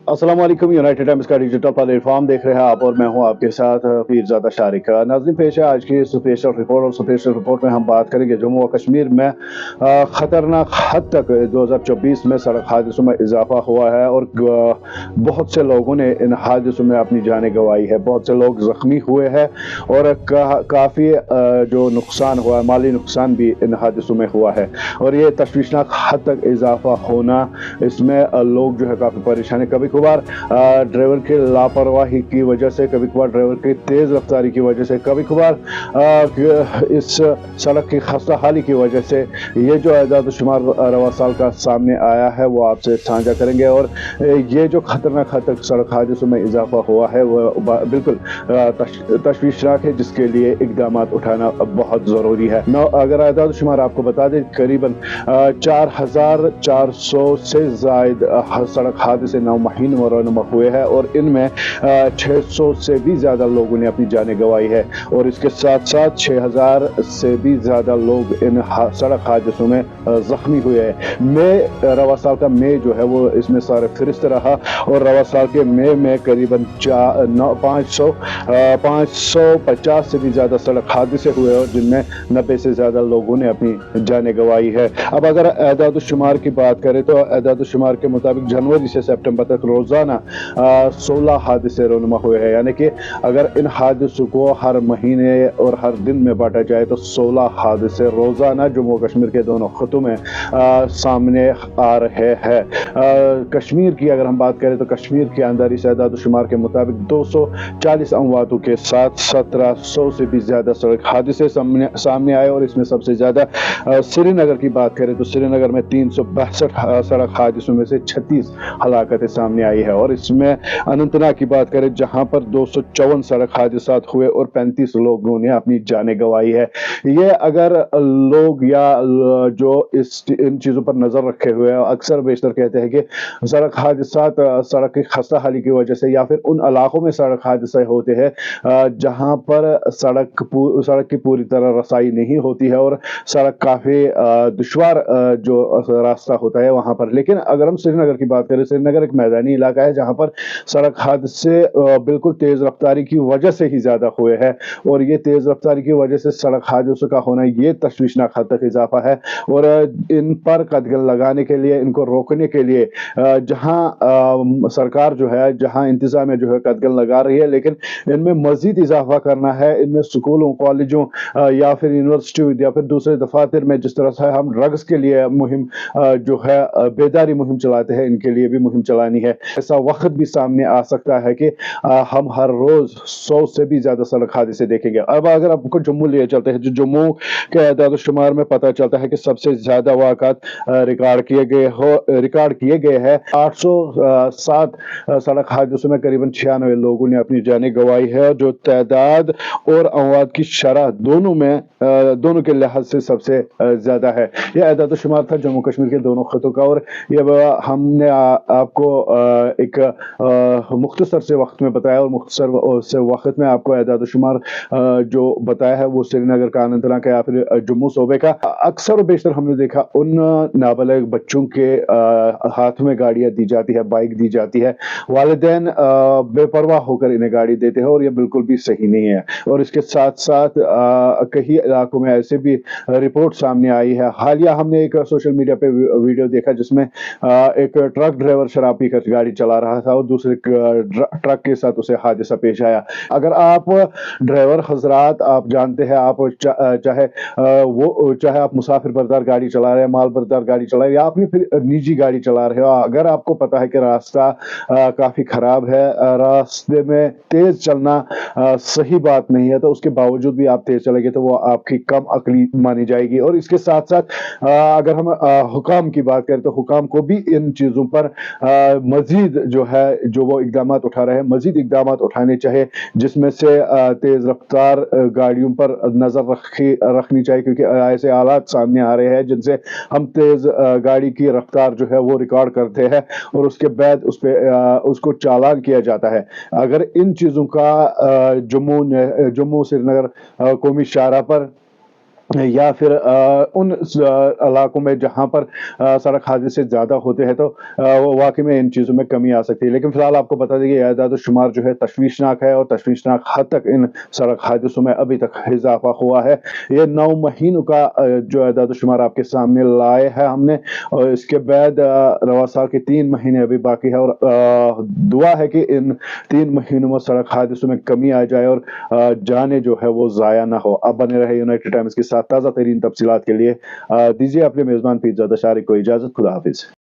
अस्सलाम वालेकुम। United times का डिजिटल प्लेटफॉर्म देख रहे हैं आप और मैं हूं आपके साथ पीरजादा शारिक। नाज़रीन, पेश है आज की स्पेशल रिपोर्ट। और स्पेशल रिपोर्ट में हम बात करेंगे जम्मू और कश्मीर में ख़तरनाक हद तक 2024 में सड़क हादसों में इजाफा हुआ है और बहुत से लोगों ने इन हादसों में अपनी जानें गंवाई है। बहुत से लोग ज़ख्मी हुए हैं और काफ़ी जो नुकसान हुआ, माली नुकसान भी इन हादसों में हुआ है। और ये तशवीशनाक हद तक इजाफा होना, इसमें लोग जो है काफ़ी परेशान है। कभी कभार ड्राइवर की लापरवाही की वजह से, कभी कभार ड्राइवर की तेज़ रफ्तारी की वजह से, कभी कभार इस सड़क की खस्ता हाली की वजह से ये जो एजाद शुमार रवा साल का सामने आया है वो आपसे साझा करेंगे। और ये जो खतरनाक हद तक सड़क हादसों में इजाफा हुआ है वो बिल्कुल तशवीशनाक है, जिसके लिए इकदाम उठाना बहुत ज़रूरी है। अगर एजाद शुमार आपको बता दें, करीबन 4400 से ज़ायद सड़क हादसे 9 महीनों में रौनमा हुए हैं और इनमें 600 से भी ज़्यादा लोगों ने अपनी जानें गंवाई है। और इसके साथ साथ 6000 से भी ज़्यादा लोग इन सड़क हादसों में ज़ख्मी हुए हैं। मई, रवा साल का मई जो है वो इसमें सारे फहरिस्त रहा और रवा साल के मई में करीबन 550 से भी ज़्यादा सड़क हादसे हुए और जिनमें 90 से ज़्यादा लोगों ने अपनी जानें गंवाई है। अब अगर एदाद शुमार की बात करें तो एदाद शुमार के मुताबिक जनवरी से सितंबर तक रोज़ाना 16 हादसे रौनमा हुए हैं। यानी कि अगर इन हादसों को हर महीने और हर दिन में बांटा जाए तो 16 हादसे रोज़ाना जम्मू कश्मीर के दोनों खितों में सामने आ रहे हैं। कश्मीर की अगर हम बात करें तो कश्मीर के अंदर इस एदाद शुमार के मुताबिक 240 अमवातों के साथ 1700 से भी ज़्यादा सड़क हादसे सामने आए। और इसमें सबसे ज़्यादा श्रीनगर की बात करें तो श्रीनगर में 362 सड़क हादसों में से 36 हलाकतें सामने आई है। और इसमें अनंतनाग की बात करें जहां पर 254 सड़क हादसा हुए और 35 लोगों ने अपनी जानें गंवाई है। ये अगर लोग या जो इन चीज़ों पर नज़र रखे हुए हैं अक्सर बेशतर कहते हैं कि सड़क हादसा सड़क की खस्ता हाली की वजह से या फिर उन इलाकों में सड़क हादसे होते हैं जहां पर सड़क की पूरी तरह रसाई नहीं होती है और सड़क काफ़ी दुश्वार जो रास्ता होता है वहां पर। लेकिन अगर हम श्रीनगर की बात करें, श्रीनगर एक मैदानी इलाका है जहां पर सड़क हादसे बिल्कुल तेज रफ्तारी की वजह से ही ज्यादा हुए हैं। और ये तेज रफ्तारी की वजह से सड़क हादसों का होना ये तशवीशनाक हद तक इजाफा है। और इन पर कदगन लगाने के लिए, इनको रोकने के लिए जहां सरकार जो है, जहां इंतजामिया जो है कदगन लगा रही है, लेकिन इनमें मजीद इजाफा करना है। इनमें स्कूलों, कॉलेजों या फिर यूनिवर्सिटी या फिर दूसरे दफातर में जिस तरह से हम ड्रग्स के लिए मुहिम जो है बेदारी मुहिम चलाते हैं, इनके लिए भी मुहिम चलानी है। ऐसा वक्त भी सामने आ सकता है कि हम हर रोज 100 से भी ज्यादा सड़क हादसे देखेंगे। अब अगर आपको जम्मू ले चलते हैं, जो जम्मू के एदाद शुमार में पता चलता है कि सबसे ज्यादा वाक़ात रिकॉर्ड किए गए हैं। 807 सड़क हादसों में करीबन 96 लोगों ने अपनी जानें गंवाई है, जो तादाद और अमवात की शरह दोनों के लिहाज से सबसे ज्यादा है। यह एदाद शुमार था जम्मू कश्मीर के दोनों खितों का। और ये हमने आपको एक मुख्तसर से वक्त में बताया और मुख्तसर से वक्त में आपको एदाद शुमार जो बताया है वो श्रीनगर का, अनंतनाग का या फिर जम्मू सूबे का। अक्सर और बेशतर हमने देखा उन नाबालिग बच्चों के हाथ में गाड़ियां दी जाती है, बाइक दी जाती है, वालिदैन बेपरवाह होकर इन्हें गाड़ी देते हैं और ये बिल्कुल भी सही नहीं है। और इसके साथ साथ कई इलाकों में ऐसे भी रिपोर्ट सामने आई है। हालिया हमने एक सोशल मीडिया पे वीडियो देखा जिसमें एक ट्रक ड्राइवर शराब पीकर गाड़ी चला रहा था और दूसरे ट्रक के साथ उसे हादसा पेश आया। अगर आप ड्राइवर हजरात, आप जानते हैं, आप चाहे आप मुसाफिर बरदार गाड़ी चला रहे हैं, माल बरदार गाड़ी चला रहे हैं या अपनी फिर निजी गाड़ी चला रहे हो, अगर आपको पता है कि रास्ता काफी खराब है, रास्ते में तेज चलना सही बात नहीं है, तो उसके बावजूद भी आप तेज चलेंगे तो वो आपकी कम अकली मानी जाएगी। और इसके साथ साथ अगर हम हुकाम की बात करें तो हुकाम को भी इन चीज़ों पर मजीद जो है जो वो इकदाम उठा रहे हैं, मजीद इकदाम उठाने चाहिए, जिसमें से तेज़ रफ्तार गाड़ियों पर नज़र रखनी चाहिए, क्योंकि ऐसे हालात सामने आ रहे हैं जिनसे हम तेज़ गाड़ी की रफ्तार जो है वो रिकॉर्ड करते हैं और उसके बाद उसको चालान किया जाता है। अगर इन चीज़ों का जम्मू श्रीनगर कौमी शाहराह पर या फिर उन इलाकों में जहाँ पर सड़क हादसे ज़्यादा होते हैं, तो वो वाक़ई में इन चीज़ों में कमी आ सकती है। लेकिन फ़िलहाल आपको बता दें कि ये एदाद-ओ-शुमार जो है तशवीशनाक है, और तशवीशनाक हद तक इन सड़क हादसों में अभी तक इज़ाफ़ा हुआ है। ये 9 महीनों का जो एदाद-ओ-शुमार आपके सामने लाए हैं हमने, और इसके बाद रवा साल के 3 महीने अभी बाकी है, और दुआ है कि इन 3 महीनों में सड़क हादसों में कमी आ जाए और जानें जो है वो ज़ाया ना हो। आप बने रहे यूनाइटेड टाइम्स के साथ ताज़ा तरीन तफ़सीलात के लिए। दीजिए अपने मेज़बान पीरज़ादा शारिक को इजाज़त। खुदा हाफ़िज़।